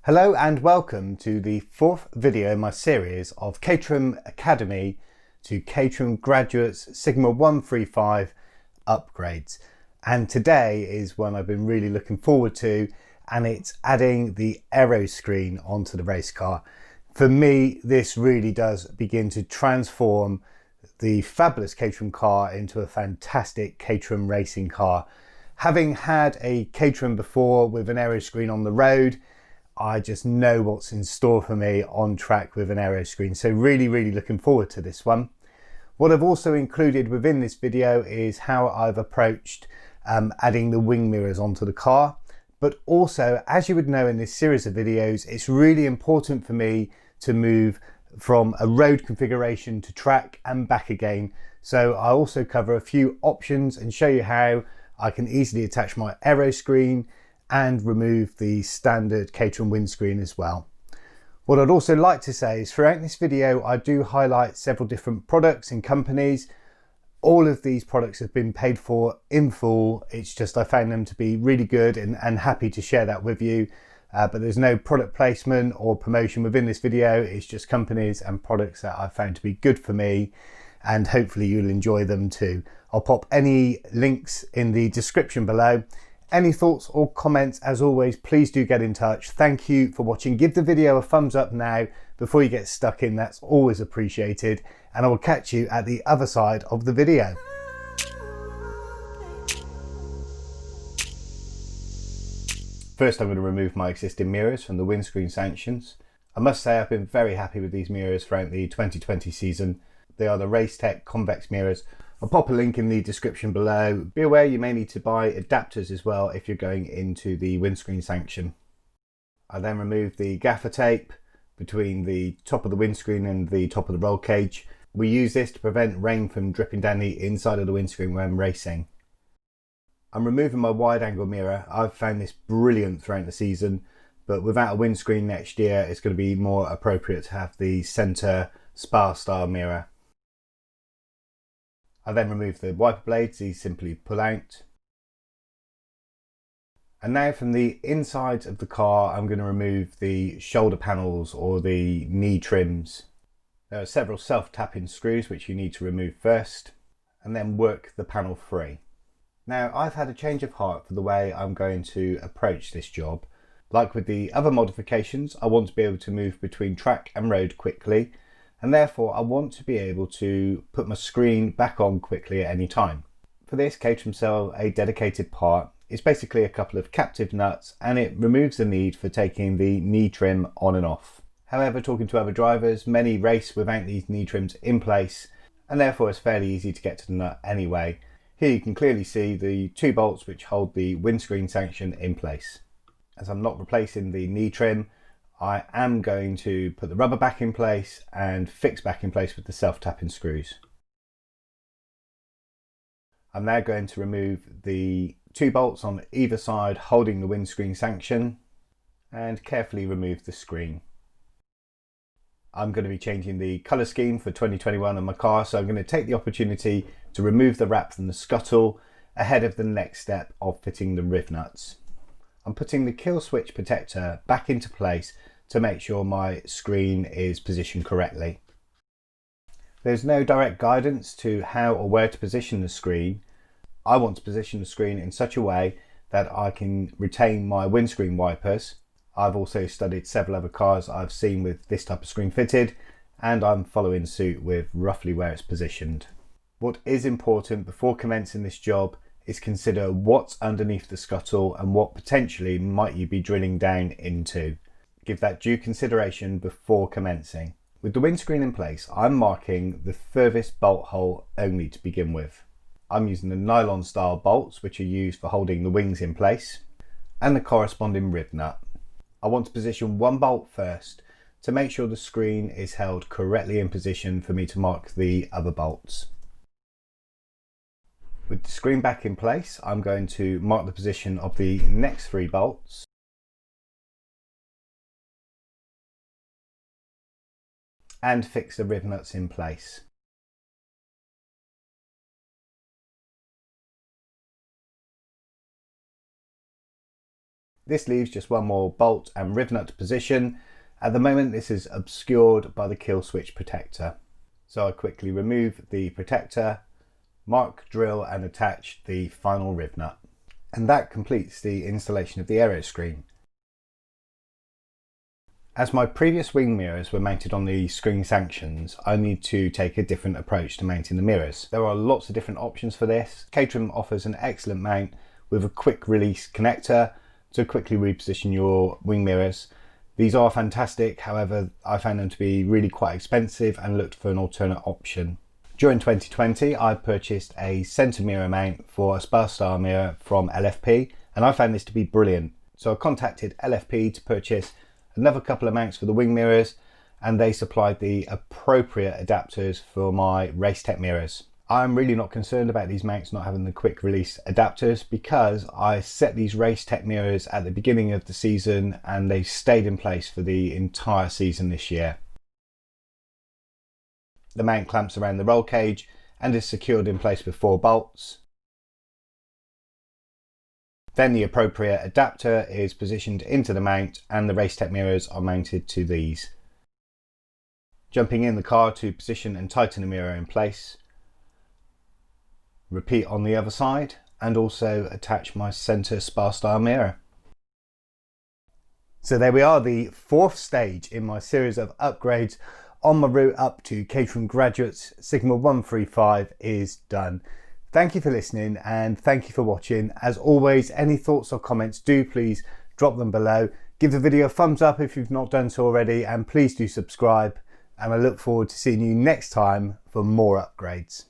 Hello and welcome to the fourth video in my series of Caterham Academy to Caterham Graduates Sigma 135 upgrades. And today is one I've been really looking forward to, and it's adding the Aeroscreen onto the race car. For me, this really does begin to transform the fabulous Caterham car into a fantastic Caterham racing car. Having had a Caterham before with an Aeroscreen on the road, I just know what's in store for me on track with an Aeroscreen. So really looking forward to this one. What I've also included within this video is how I've approached adding the wing mirrors onto the car. But also, as you would know in this series of videos, it's really important for me to move from a road configuration to track and back again. So I also cover a few options and show you how I can easily attach my Aeroscreen and remove the standard Caterham windscreen as well. What I'd also like to say is throughout this video I do highlight several different products and companies. All of these products have been paid for in full. It's just I found them to be really good and happy to share that with you. But there's no product placement or promotion within this video. It's just companies and products that I found to be good for me, and hopefully you'll enjoy them too. I'll pop any links in the description below. Any thoughts or comments, as always, please do get in touch. Thank you for watching. Give the video a thumbs up now before you get stuck in. That's always appreciated. And I will catch you at the other side of the video. First, I'm going to remove my existing mirrors from the windscreen sanctions. I must say I've been very happy with these mirrors throughout the 2020 season. They are the Racetech convex mirrors. I'll pop a link in the description below. Be aware you may need to buy adapters as well if you're going into the windscreen sanction. I then remove the gaffer tape between the top of the windscreen and the top of the roll cage. We use this to prevent rain from dripping down the inside of the windscreen when racing. I'm removing my wide angle mirror. I've found this brilliant throughout the season, but without a windscreen next year it's going to be more appropriate to have the centre Spa style mirror. I then remove the wiper blades. These simply pull out. And now from the inside of the car I'm going to remove the shoulder panels or the knee trims. There are several self-tapping screws which you need to remove first and then work the panel free. Now I've had a change of heart for the way I'm going to approach this job. Like with the other modifications, I want to be able to move between track and road quickly, and therefore I want to be able to put my screen back on quickly at any time. For this, Caterham sell a dedicated part. It's basically a couple of captive nuts and it removes the need for taking the knee trim on and off. However, talking to other drivers, many race without these knee trims in place, and therefore it's fairly easy to get to the nut anyway. Here you can clearly see the two bolts which hold the windscreen sanction in place. As I'm not replacing the knee trim, I am going to put the rubber back in place and fix back in place with the self-tapping screws. I'm now going to remove the two bolts on either side holding the windscreen sanction and carefully remove the screen. I'm going to be changing the colour scheme for 2021 on my car, so I'm going to take the opportunity to remove the wrap from the scuttle ahead of the next step of fitting the riv nuts. I'm putting the kill switch protector back into place to make sure my screen is positioned correctly. There's no direct guidance to how or where to position the screen. I want to position the screen in such a way that I can retain my windscreen wipers. I've also studied several other cars I've seen with this type of screen fitted, and I'm following suit with roughly where it's positioned. What is important before commencing this job is consider what's underneath the scuttle and what potentially might you be drilling down into. Give that due consideration before commencing. With the windscreen in place, I'm marking the furthest bolt hole only to begin with. I'm using the nylon style bolts which are used for holding the wings in place and the corresponding rib nut. I want to position one bolt first to make sure the screen is held correctly in position for me to mark the other bolts. With the screen back in place, I'm going to mark the position of the next three bolts and fix the rib nuts in place. This leaves just one more bolt and rivet nut to position. At the moment this is obscured by the kill switch protector. So I quickly remove the protector, mark, drill and attach the final rivet nut. And that completes the installation of the Aeroscreen. As my previous wing mirrors were mounted on the screen sanctions, I need to take a different approach to mounting the mirrors. There are lots of different options for this. Caterham offers an excellent mount with a quick release connector to quickly reposition your wing mirrors. These are fantastic, however I found them to be really quite expensive and looked for an alternate option. During 2020 I purchased a centre mirror mount for a Spa mirror from LFP and I found this to be brilliant. So I contacted LFP to purchase another couple of mounts for the wing mirrors and they supplied the appropriate adapters for my Racetech mirrors. I'm really not concerned about these mounts not having the quick release adapters because I set these Racetech mirrors at the beginning of the season and they stayed in place for the entire season this year. The mount clamps around the roll cage and is secured in place with 4 bolts. Then the appropriate adapter is positioned into the mount and the Racetech mirrors are mounted to these. Jumping in the car to position and tighten the mirror in place. Repeat on the other side and also attach my centre Spa mirror. So there we are, the 4th stage in my series of upgrades on my route up to Caterham Graduates Sigma 135 is done. Thank you for listening and thank you for watching. As always, any thoughts or comments, do please drop them below. Give the video a thumbs up if you've not done so already and please do subscribe, and I look forward to seeing you next time for more upgrades.